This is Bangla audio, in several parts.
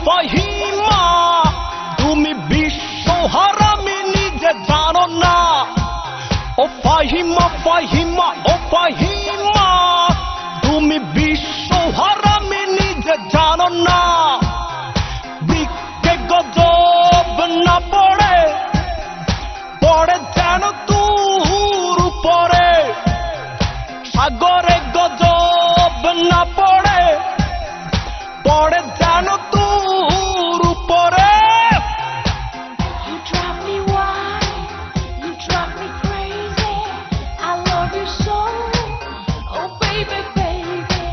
ফাহিমা তুমি বিশ্ব হারামি নিজে জানো না ও ফাহিমা ফাহিমা ও ফাহিমা তুমি বিশ্ব হারামি নিজে জানো না বৃক্ষে গজব না পড়ে পড়ে যেন তোর উপরে সাগরে গজব না পড়ে পড়ে যেন তোর উপরে You drive me wild, you drive me crazy. I love you so, oh baby, baby.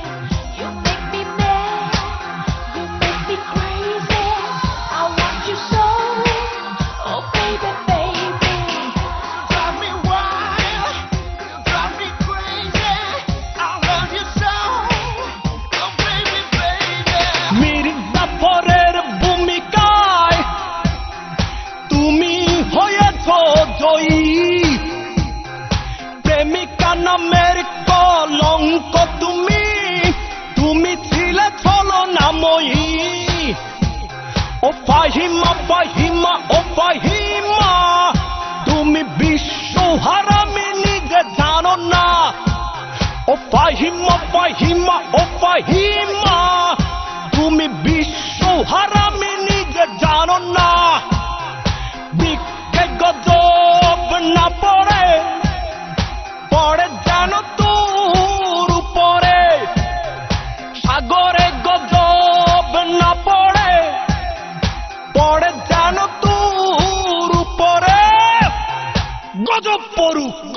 You make me mad, you make me crazy. I want you so, oh baby, baby. Drive me wild, drive me crazy. I love you so, oh baby, baby. মির্জাফরের ভূমিকায় তুমি হয়েছ জয়ী প্রেমিকা নামের কলঙ্ক তুমি তুমি ছিলে ছলনাময়ী ও ফাহিমা ফাহিমা ও ফাহিমা তুমি বিশ্ব হারামি নিজে জানো না ও ফাহিমা ফাহিমা ও ফাহিমা তুমি বিশ্ব হারামি নিজে জানো না বৃক্ষে গজব না পড়ে পড়ে যেন তোর উপরে সাগরে গজব না পড়ে পড়ে যেন তোর উপরে গজব পড়ুক।